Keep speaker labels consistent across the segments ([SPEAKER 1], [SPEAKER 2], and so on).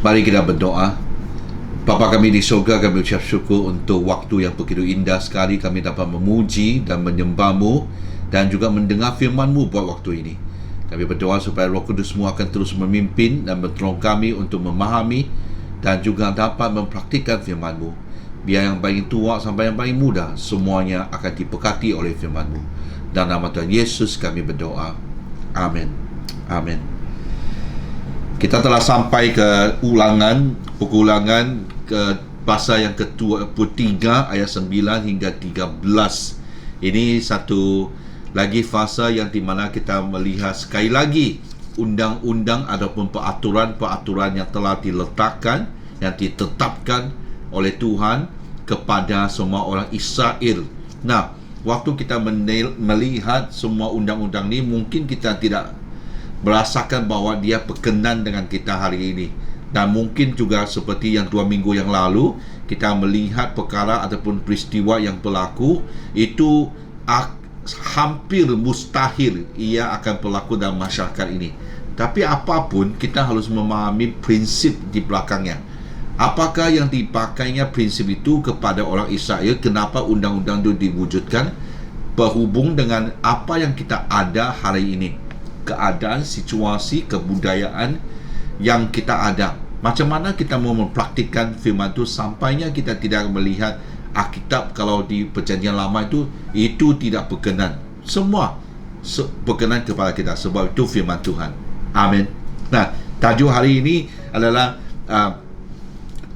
[SPEAKER 1] Mari kita berdoa. Bapa kami di syurga, kami ucap syukur untuk waktu yang begitu indah sekali kami dapat memuji dan menyembah-Mu dan juga mendengar firman-Mu buat waktu ini. Kami berdoa supaya Roh Kudus-Mu akan terus memimpin dan menolong kami untuk memahami dan juga dapat mempraktikkan firman-Mu. Biar yang paling tua sampai yang paling muda, semuanya akan diberkati oleh firman-Mu. Dalam nama Tuhan Yesus kami berdoa. Amin. Amin. Kita telah sampai ke buku Ulangan ke pasal yang ke-23 ayat 9 hingga 13. Ini satu lagi fasa yang di mana kita melihat sekali lagi undang-undang ataupun peraturan-peraturan yang telah diletakkan, yang ditetapkan oleh Tuhan kepada semua orang Israel. Nah, waktu kita melihat semua undang-undang ini, mungkin kita tidak merasakan bahawa dia berkenan dengan kita hari ini. Dan mungkin juga seperti yang 2 minggu yang lalu, kita melihat perkara ataupun peristiwa yang berlaku, itu hampir mustahil ia akan berlaku dalam masyarakat ini. Tapi apapun, kita harus memahami prinsip di belakangnya. Apakah yang dipakainya prinsip itu kepada orang Israel? Kenapa undang-undang itu diwujudkan? Berhubung dengan apa yang kita ada hari ini, keadaan, situasi, kebudayaan yang kita ada. Macam mana kita mau mempraktikkan firman itu sampainya kita tidak melihat Alkitab. Kalau di Perjanjian Lama itu tidak berkenan. Semua berkenan kepada kita sebab itu firman Tuhan. Amin. Nah, tajuk hari ini adalah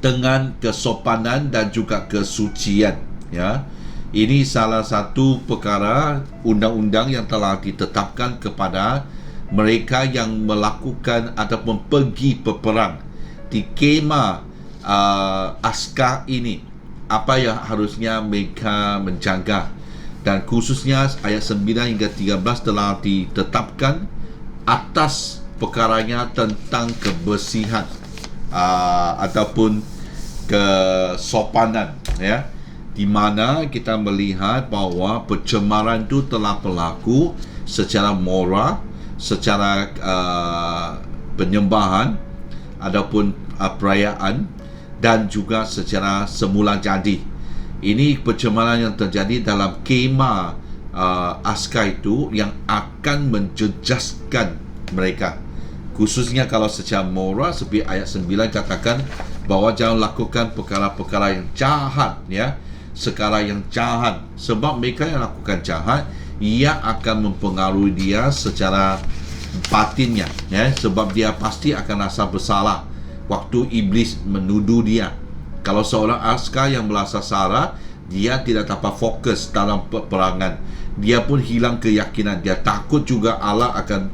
[SPEAKER 1] dengan kesopanan dan juga kesucian, ya. Ini salah satu perkara undang-undang yang telah ditetapkan kepada mereka yang melakukan ataupun pergi berperang di kemah askar ini. Apa yang harusnya mereka menjaga, dan khususnya ayat 9 hingga 13 telah ditetapkan atas perkaranya tentang kebersihan ataupun kesopanan, ya, di mana kita melihat bahawa pencemaran itu telah berlaku secara moral, secara penyembahan ataupun perayaan, dan juga secara semula jadi. Ini pencemaran yang terjadi dalam kemah askar itu yang akan menjejaskan mereka, khususnya kalau secara moral. Seperti ayat 9 katakan bahawa jangan lakukan perkara-perkara yang jahat, ya, sekala yang jahat, sebab mereka yang lakukan jahat, ia akan mempengaruhi dia secara batinnya, ya, sebab dia pasti akan rasa bersalah waktu iblis menuduh dia. Kalau seorang askar yang merasa salah, dia tidak dapat fokus dalam peperangan. Dia pun hilang keyakinan. Dia takut juga Allah akan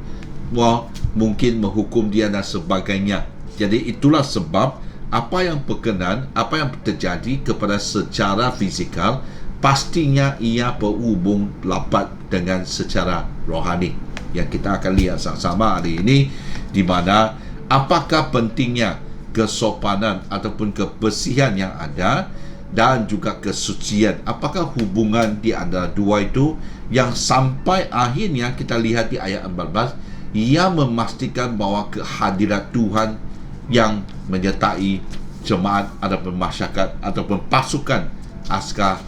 [SPEAKER 1] mungkin menghukum dia dan sebagainya. Jadi itulah sebab apa yang berkenan, apa yang terjadi kepada secara fizikal, pastinya ia berhubung rapat dengan secara rohani, yang kita akan lihat sama-sama hari ini, di mana apakah pentingnya kesopanan ataupun kebersihan yang ada dan juga kesucian. Apakah hubungan di antara dua itu, yang sampai akhirnya kita lihat di ayat 14, ia memastikan bahawa kehadirat Tuhan yang menyertai jemaat ataupun masyarakat ataupun pasukan askar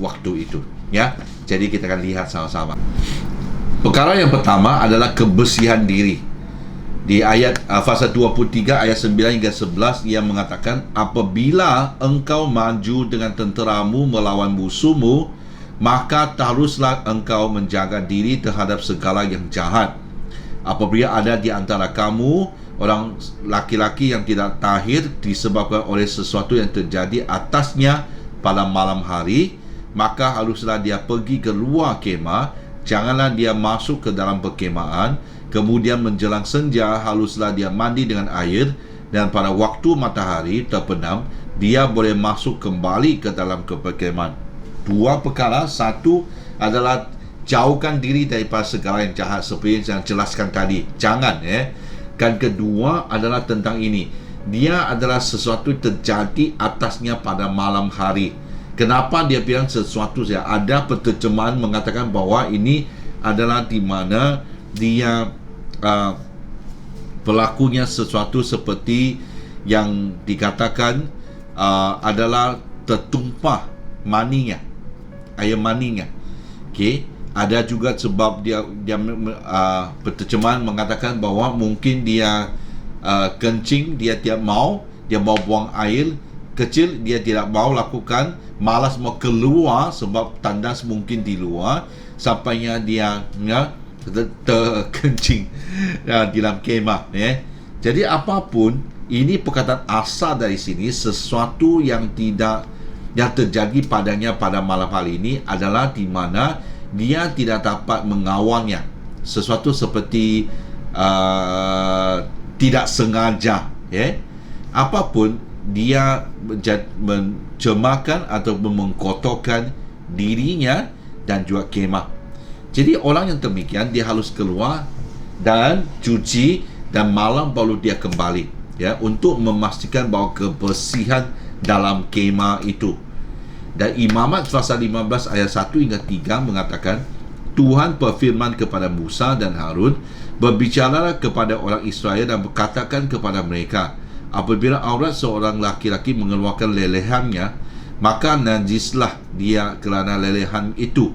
[SPEAKER 1] waktu itu, ya. Jadi kita akan lihat sama-sama. Perkara yang pertama adalah kebersihan diri. Di ayat pasal 23 ayat 9 hingga 11, ia mengatakan, apabila engkau maju dengan tenteramu melawan musuhmu, maka haruslah engkau menjaga diri terhadap segala yang jahat. Apabila ada di antara kamu orang laki-laki yang tidak tahir disebabkan oleh sesuatu yang terjadi atasnya pada malam hari, maka haruslah dia pergi ke luar kemah. Janganlah dia masuk ke dalam perkemahan. Kemudian menjelang senja haruslah dia mandi dengan air, dan pada waktu matahari terbenam dia boleh masuk kembali ke dalam perkemahan. Dua perkara. Satu adalah jauhkan diri daripada segala yang jahat, seperti yang saya jelaskan tadi. Jangan, Dan kedua adalah tentang ini. Dia adalah sesuatu terjadi atasnya pada malam hari. Kenapa dia bilang sesuatu? Ada penerjemahan mengatakan bahawa ini adalah di mana dia berlakunya sesuatu seperti yang dikatakan adalah tertumpah maninya, air maninya. Okey, ada juga sebab dia penterjemahan mengatakan bahawa mungkin dia kencing, dia tidak mau, dia mau buang air kecil, dia tidak mau lakukan, malas mau keluar sebab tandas mungkin di luar, sampainya dia terkencing dalam kemah. Jadi apapun, ini perkataan asal dari sini, sesuatu yang terjadi padanya pada malam hari ini adalah di mana dia tidak dapat mengawalnya. Sesuatu seperti tidak sengaja, apapun, dia mencemarkan atau mengkotorkan dirinya dan juga kemah. Jadi orang yang demikian, dia harus keluar dan cuci, dan malam baru dia kembali, untuk memastikan bahawa kebersihan dalam kemah itu. Dan Imamat pasal 15 ayat 1 hingga 3 mengatakan, Tuhan berfirman kepada Musa dan Harun, berbicaralah kepada orang Israel dan berkatakan kepada mereka, apabila aurat seorang laki-laki mengeluarkan lelehannya, maka najislah dia kerana lelehan itu.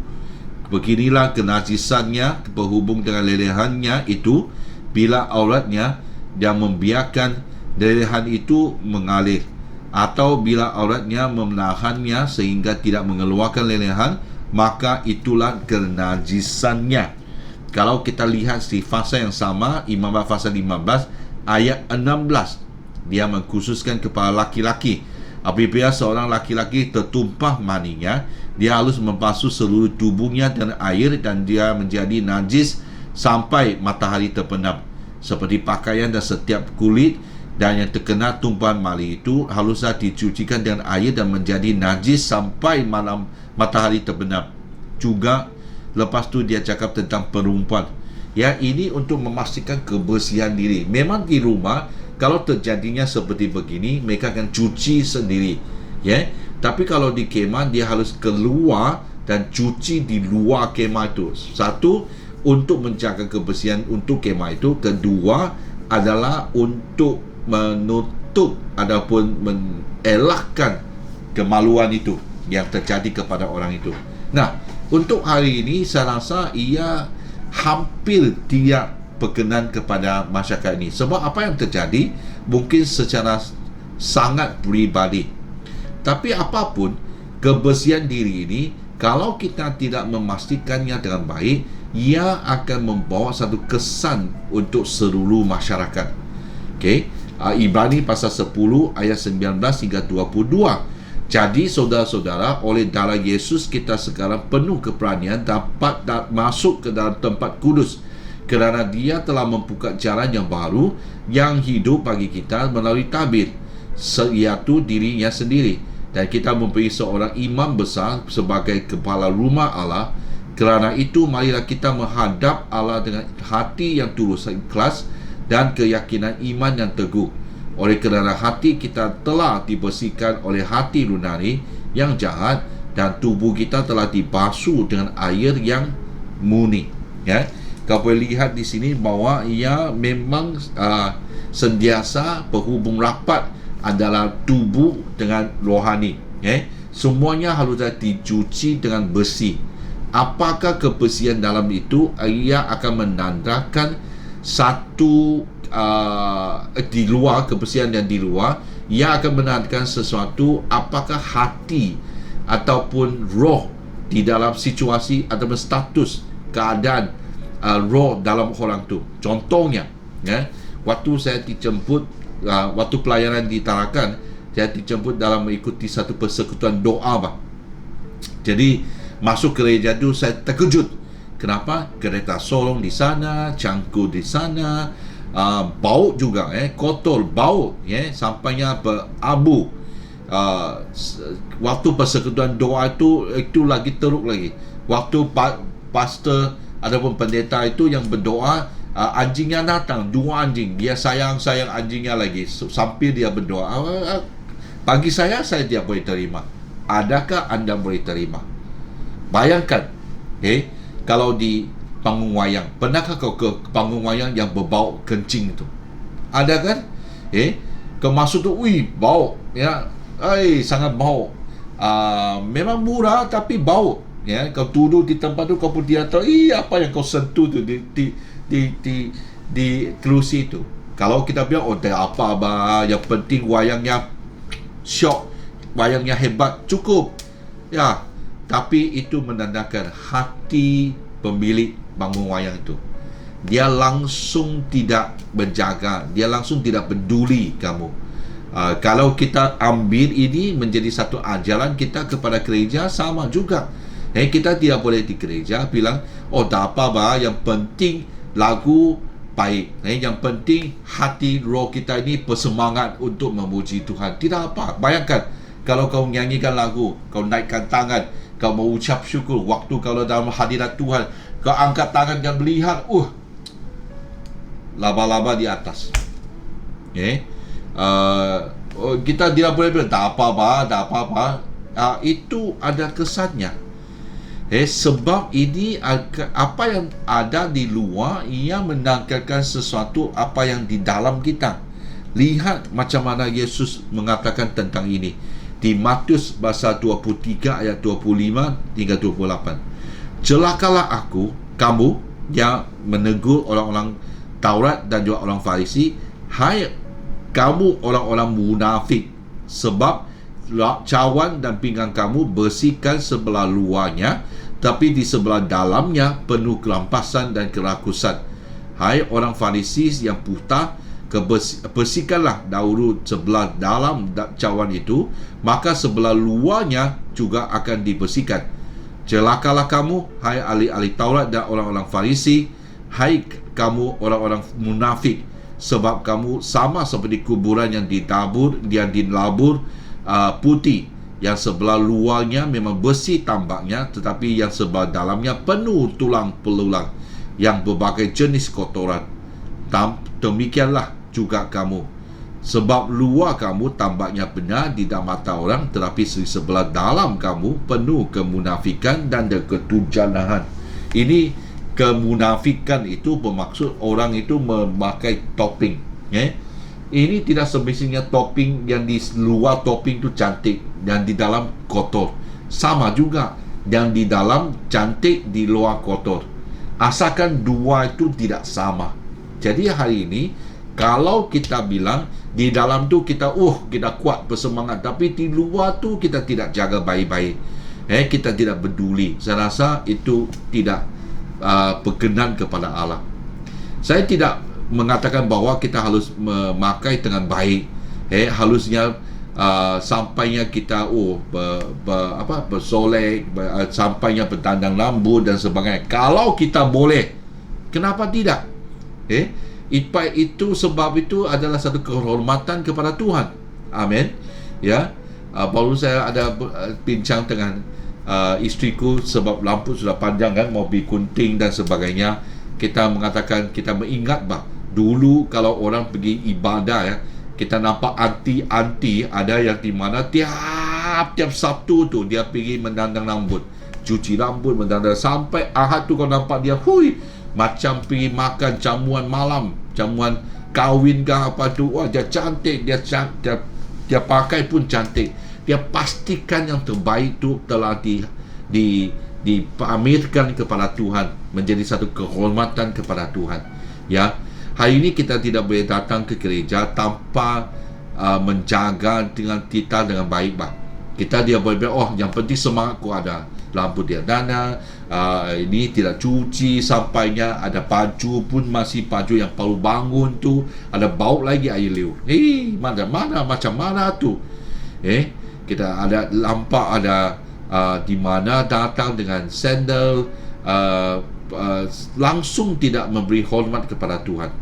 [SPEAKER 1] Beginilah kenajisannya berhubung dengan lelehannya itu, bila auratnya dia membiarkan lelehan itu mengalir, atau bila auratnya menahannya sehingga tidak mengeluarkan lelehan, maka itulah kenajisannya. Kalau kita lihat di fasa yang sama, Imamat pasal 15 ayat 16, dia mengkhususkan kepada laki-laki. Apabila seorang laki-laki tertumpah maninya, dia harus membasuh seluruh tubuhnya dengan air, dan dia menjadi najis sampai matahari terbenam. Seperti pakaian dan setiap kulit dan yang terkena tumpahan mani itu haruslah dicucikan dengan air dan menjadi najis sampai malam matahari terbenam. Juga lepas tu dia cakap tentang perempuan. Ini untuk memastikan kebersihan diri. Memang di rumah, kalau terjadinya seperti begini, mereka akan cuci sendiri, Tapi kalau di kemah, dia harus keluar dan cuci di luar kemah itu. Satu, untuk menjaga kebersihan untuk kemah itu. Kedua adalah untuk menutup ataupun mengelakkan kemaluan itu yang terjadi kepada orang itu. Nah, untuk hari ini saya rasa ia hampir tidak berkenan kepada masyarakat ini. Sebab apa yang terjadi mungkin secara sangat peribadi. Tapi apapun, kebersihan diri ini, kalau kita tidak memastikannya dengan baik, ia akan membawa satu kesan untuk seluruh masyarakat. Ibrani pasal 10 ayat 19 hingga 22. Jadi saudara-saudara, oleh darah Yesus kita sekarang penuh keberanian dapat masuk ke dalam tempat kudus, kerana dia telah membuka jalan yang baru yang hidup bagi kita melalui tabir, iaitu dirinya sendiri. Dan kita memberi seorang imam besar sebagai kepala rumah Allah. Kerana itu marilah kita menghadap Allah dengan hati yang tulus ikhlas dan keyakinan iman yang teguh. Oleh kerana hati kita telah dibersihkan oleh hati lunari yang jahat, dan tubuh kita telah dibasuh dengan air yang murni. Kau boleh lihat di sini bahawa ia memang sentiasa berhubung rapat adalah tubuh dengan rohani. Semuanya harus dicuci dengan bersih. Apakah kebersihan dalam itu? Ia akan menandakan satu di luar, kebersihan yang di luar, ia akan menandakan sesuatu, apakah hati ataupun roh di dalam situasi ataupun status keadaan roh dalam orang tu. Contohnya, waktu saya dijemput, waktu pelayanan di Tarakan, saya dijemput dalam mengikuti satu persekutuan doa. Jadi masuk gereja tu saya terkejut. Kenapa? Kereta sorong di sana, cangkul di sana, bau juga, kotor, bau, sampainya berabu. Waktu persekutuan doa itu lagi teruk lagi. Waktu pastor ataupun pendeta itu yang berdoa, anjingnya datang, 2 anjing, dia sayang anjingnya lagi sambil dia berdoa. Bagi saya tidak boleh terima. Adakah anda boleh terima? Bayangkan, kalau di panggung wayang, pernahkah kau ke panggung wayang yang berbau kencing itu? Ada kan? Kau masuk tu, bau, ya, sangat bau. Memang murah tapi bau. Ya, kau duduk di tempat tu, kau pun dia tahu, apa yang kau sentuh tu di kerusi tu. Kalau kita bilang, tak apa abah, yang penting wayangnya syok, wayangnya hebat, cukup. Ya, tapi itu menandakan hati pemilik bangun wayang itu. Dia langsung tidak menjaga, dia langsung tidak peduli kamu. Kalau kita ambil ini menjadi satu ajaran kita kepada gereja, sama juga. Kita tidak boleh di gereja bilang, tak apa bah, yang penting lagu baik. Yang penting hati roh kita ini bersemangat untuk memuji Tuhan. Tidak apa. Bayangkan kalau kau nyanyikan lagu, kau naikkan tangan, kau mengucap syukur waktu kalau dalam hadirat Tuhan, kau angkat tangan dan melihat, laba-laba di atas. Kita tidak boleh bilang, tak apa. Itu ada kesannya. Sebab ini apa yang ada di luar, ia menanggalkan sesuatu apa yang di dalam kita. Lihat macam mana Yesus mengatakan tentang ini di Matius pasal 23 ayat 25 hingga 28. Celakalah kamu yang menegur orang-orang Taurat dan juga orang Farisi, hai kamu orang-orang munafik, sebab cawan dan pinggang kamu bersihkan sebelah luarnya, tapi di sebelah dalamnya penuh kerampasan dan kerakusan. Hai orang Farisi yang buta, bersihkanlah dahulu sebelah dalam cawan itu, maka sebelah luarnya juga akan dibersihkan. Celakalah kamu, hai ahli-ahli Taurat dan orang-orang Farisi, hai kamu orang-orang munafik, sebab kamu sama seperti kuburan yang dilabur putih, yang sebelah luarnya memang bersih tampaknya, tetapi yang sebelah dalamnya penuh tulang belulang yang berbagai jenis kotoran. Demikianlah juga kamu, sebab luar kamu tampaknya benar di mata orang, tetapi sebelah dalam kamu penuh kemunafikan dan ketujanan. Ini kemunafikan itu bermaksud orang itu memakai topping. Ini tidak semestinya topping yang di luar topping itu cantik dan di dalam kotor. Sama juga, yang di dalam cantik, di luar kotor. Asalkan dua itu tidak sama. Jadi hari ini kalau kita bilang di dalam tu kita kuat bersemangat, tapi di luar tu kita tidak jaga baik-baik, kita tidak peduli, saya rasa itu tidak berkenan kepada Allah. Saya tidak mengatakan bahawa kita harus memakai dengan baik, halusnya sampainya kita bersolek, sampainya bertandang rambut dan sebagainya. Kalau kita boleh, kenapa tidak? Itu sebab itu adalah satu kehormatan kepada Tuhan. Amin. Ya. Baru saya ada bincang dengan isteriku, sebab lampu sudah panjang kan, mobil kunting dan sebagainya. Kita mengatakan, kita mengingat dulu kalau orang pergi ibadah, kita nampak anti ada yang di mana tiap Sabtu tu dia pergi mendandang rambut, cuci rambut, mendandang, sampai Ahad tu kau nampak dia macam pergi makan jamuan malam, jamuan kahwin ke apa tu. Dia cantik, dia pakai pun cantik. Dia pastikan yang terbaik tu telah dipamerkan kepada Tuhan, menjadi satu kehormatan kepada Tuhan. Ya, hari ini kita tidak boleh datang ke gereja tanpa menjaga dengan kita dengan baik. Kita dia boleh bilang, yang penting semangatku ada, lampu dia dana, ini tidak cuci sampainya, ada baju pun masih baju yang baru bangun tu, ada bau lagi air liur. Mana macam mana tu? Kita ada lampak, ada di mana datang dengan sandal, langsung tidak memberi hormat kepada Tuhan.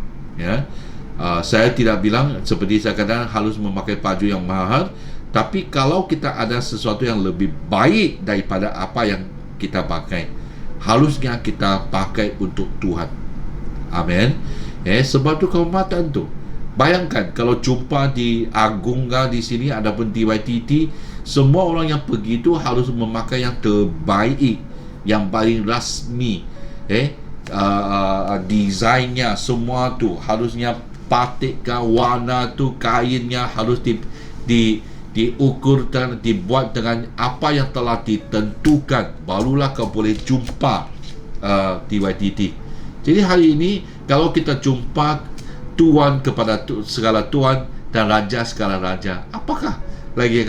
[SPEAKER 1] Saya tidak bilang seperti saya katakan harus memakai baju yang mahal, tapi kalau kita ada sesuatu yang lebih baik daripada apa yang kita pakai, harusnya kita pakai untuk Tuhan. Amin. Sebab tu kehormatan tu. Bayangkan kalau jumpa di Agungga di sini, adapun di YTT, semua orang yang pergi itu harus memakai yang terbaik, yang paling rasmi. Desainnya semua tu harusnya batikkan, warna tu kainnya harus diukur dan dibuat dengan apa yang telah ditentukan, barulah kau boleh jumpa TYTT. Jadi hari ini kalau kita jumpa Tuan kepada segala Tuan dan Raja segala Raja, apakah lagi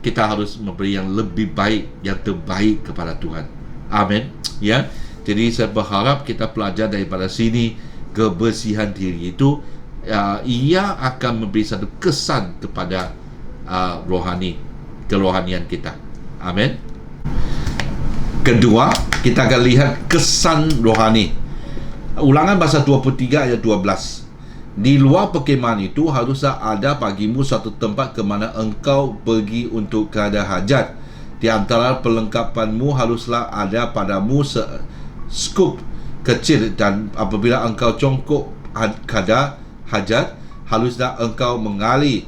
[SPEAKER 1] kita harus memberi yang lebih baik, yang terbaik kepada Tuhan. Amin. Ya. Jadi saya berharap kita belajar daripada sini, kebersihan diri itu ia akan memberi satu kesan kepada kerohanian kita. Amin. Kedua, kita akan lihat kesan rohani. Ulangan pasal 23 ayat 12. Di luar perkemahan itu haruslah ada bagimu suatu tempat ke mana engkau pergi untuk keadaan hajat. Di antara perlengkapanmu haruslah ada padamu skup kecil, dan apabila engkau congkok keadaan hajat, haruslah engkau mengali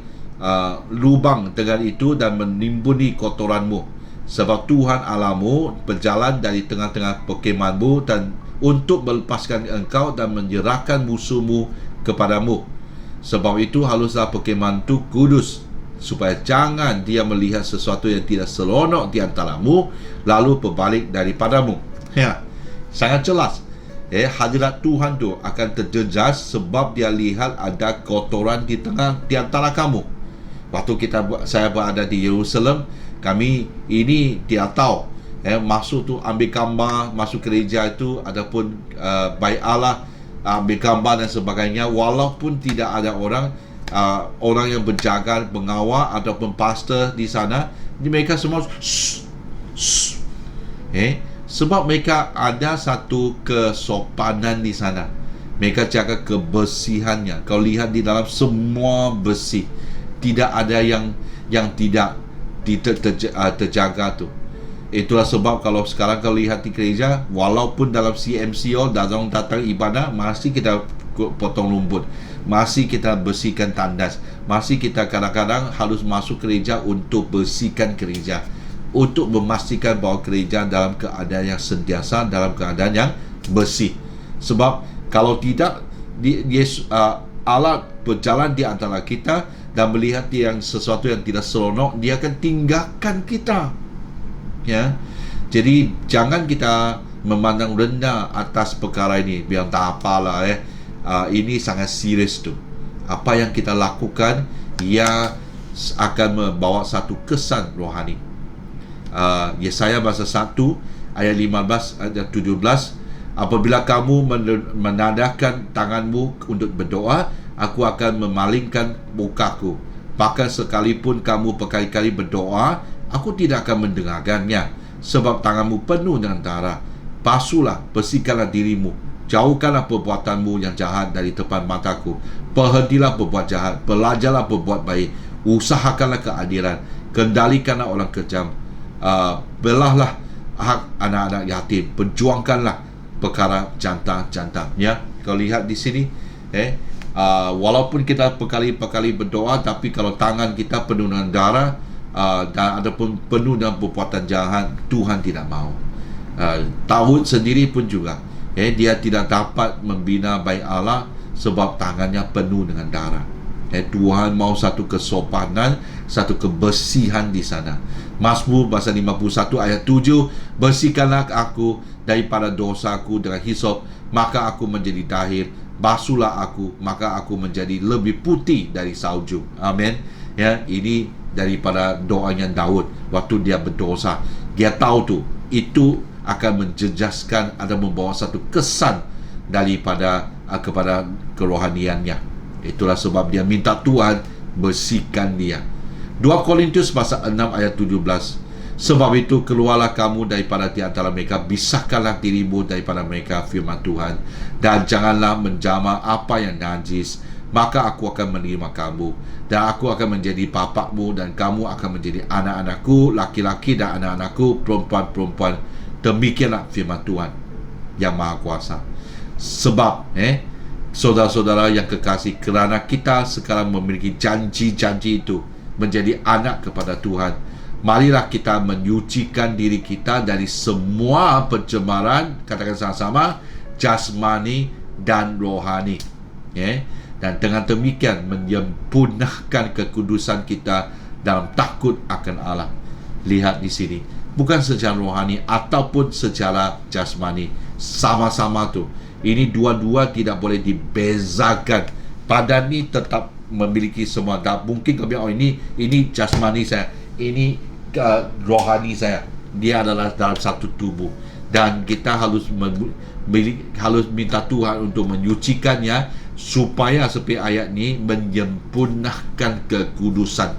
[SPEAKER 1] lubang dengan itu dan menimbuni kotoranmu. Sebab Tuhan Allahmu berjalan dari tengah-tengah perkemahanmu dan untuk melepaskan engkau dan menyerahkan musuhmu kepadamu. Sebab itu haruslah perkemahan itu kudus, supaya jangan dia melihat sesuatu yang tidak seronok di antaramu lalu berbalik daripadamu. Ya, sangat jelas. Hadirat Tuhan tu akan terjejas sebab dia lihat ada kotoran di antara kamu. Waktu saya berada di Yerusalem, kami ini dia tahu masuk tu ambil gambar, masuk gereja itu adapun baik Allah, ambil gambar dan sebagainya, walaupun tidak ada orang yang berjaga, mengawal ataupun pastor di sana, mereka semua sebab mereka ada satu kesopanan di sana. Mereka jaga kebersihannya. Kau lihat di dalam semua bersih, tidak ada yang tidak terjaga tu. Itulah sebab kalau sekarang kau lihat di gereja, walaupun dalam CMCO datang ibadah, masih kita potong rumput, masih kita bersihkan tandas, masih kita kadang-kadang harus masuk gereja untuk bersihkan gereja, untuk memastikan bahawa gereja dalam keadaan yang sentiasa, dalam keadaan yang bersih. Sebab kalau tidak, Allah berjalan di antara kita dan melihat yang sesuatu yang tidak seronok, dia akan tinggalkan kita. Ya, jadi jangan kita memandang rendah atas perkara ini, biar tak apalah. Ini sangat serius tu. Apa yang kita lakukan, ia akan membawa satu kesan rohani. Yesaya pasal 1 ayat 15 ayat 17. Apabila kamu menadahkan tanganmu untuk berdoa, aku akan memalingkan mukaku. Bahkan sekalipun kamu berkali-kali berdoa, aku tidak akan mendengarkannya. Sebab tanganmu penuh dengan darah. Basuhlah, bersihkanlah dirimu. Jauhkanlah perbuatanmu yang jahat dari depan mataku. Berhentilah berbuat jahat, belajarlah berbuat baik. Usahakanlah keadilan, kendalikanlah orang kejam. Belahlah hak anak-anak yatim. Perjuangkanlah perkara janta-janta. Ya, kau lihat di sini, walaupun kita berkali-kali berdoa, tapi kalau tangan kita penuh dengan darah dan adapun penuh dengan perbuatan jahat, Tuhan tidak mahu. Daud sendiri pun juga, dia tidak dapat membina bait Allah sebab tangannya penuh dengan darah. Tuhan mahu satu kesopanan, satu kebersihan di sana. Mazmur pasal 51 ayat 7, bersihkanlah aku daripada dosaku dengan hisop, maka aku menjadi tahir. Basuhlah aku, maka aku menjadi lebih putih dari salju. Amin. Ya, ini daripada doanya Daud waktu dia berdosa. Dia tahu tu itu akan menjejaskan atau membawa satu kesan daripada kepada kerohaniannya. Itulah sebab dia minta Tuhan bersihkan dia. 2 Korintus pasal 6 ayat 17. Sebab itu keluarlah kamu daripada di antara mereka, pisahkanlah dirimu daripada mereka, firman Tuhan, dan janganlah menjamah apa yang najis, maka aku akan menerima kamu, dan aku akan menjadi bapakmu, dan kamu akan menjadi anak-anakku laki-laki dan anak-anakku perempuan-perempuan. Demikianlah firman Tuhan yang Maha Kuasa. Sebab saudara-saudara yang kekasih, kerana kita sekarang memiliki janji-janji itu menjadi anak kepada Tuhan, marilah kita menyucikan diri kita dari semua pencemaran, katakan sama-sama, jasmani dan rohani. Dan dan dengan demikian menyempurnakan kekudusan kita dalam takut akan Allah. Lihat di sini, bukan secara rohani ataupun secara jasmani, sama-sama tu. Ini dua-dua tidak boleh dibezakan. Badan ni tetap memiliki semua. Tak mungkin kau bilang, oh ini jasmani saya, ini rohani saya. Dia adalah dalam satu tubuh, dan kita harus minta Tuhan untuk menyucikannya, supaya seperti ayat ni menyempurnakan kekudusan.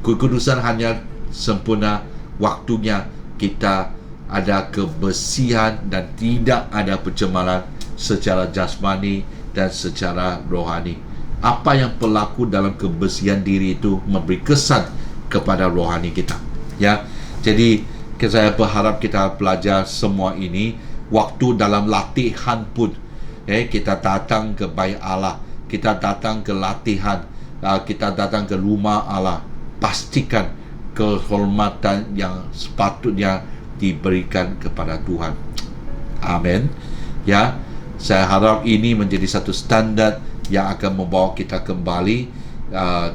[SPEAKER 1] Kekudusan hanya sempurna waktunya kita ada kebersihan dan tidak ada pencemaran secara jasmani dan secara rohani. Apa yang berlaku dalam kebersihan diri itu memberi kesan kepada rohani kita. Ya, jadi saya berharap kita belajar semua ini. Waktu dalam latihan pun, kita datang ke bait Allah, kita datang ke latihan, kita datang ke rumah Allah, pastikan kehormatan yang sepatutnya diberikan kepada Tuhan. Amin. Ya, saya harap ini menjadi satu standard yang akan membawa kita kembali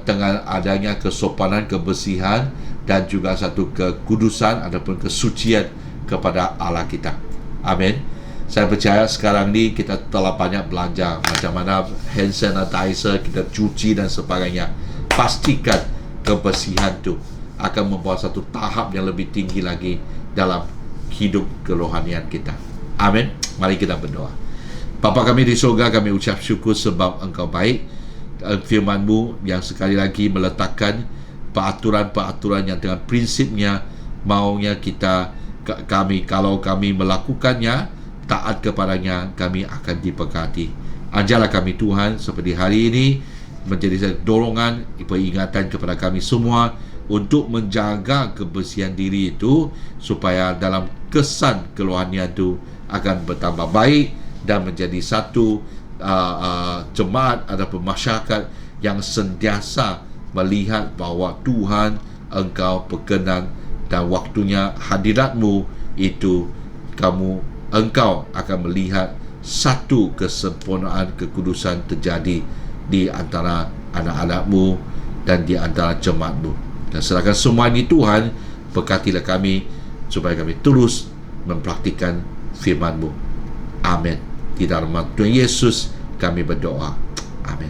[SPEAKER 1] dengan adanya kesopanan, kebersihan, dan juga satu kekudusan ataupun kesucian kepada Allah kita. Amin. Saya percaya sekarang ni kita telah banyak belajar macam mana hand sanitizer kita cuci dan sebagainya. Pastikan kebersihan tu akan membawa satu tahap yang lebih tinggi lagi dalam hidup kerohanian kita. Amin. Mari kita berdoa. Bapa kami di surga, kami ucap syukur sebab Engkau baik. Firman-Mu yang sekali lagi meletakkan peraturan-peraturan yang dengan prinsipnya maunya kami, kalau kami melakukannya, taat kepadanya, kami akan diberkati. Ajarlah kami Tuhan seperti hari ini menjadi dorongan, peringatan kepada kami semua untuk menjaga kebersihan diri itu, supaya dalam kesan kerohanian itu akan bertambah baik dan menjadi satu jemaat ataupun masyarakat yang sentiasa melihat bahawa Tuhan, Engkau berkenan, dan waktunya hadirat-Mu itu Engkau akan melihat satu kesempurnaan kekudusan terjadi di antara anak-anak-Mu dan di antara jemaat-Mu. Dan serahkan semua ini Tuhan, berkatilah kami supaya kami terus mempraktikkan firman-Mu. Amin. Di dalam nama Tuhan Yesus kami berdoa. Amin.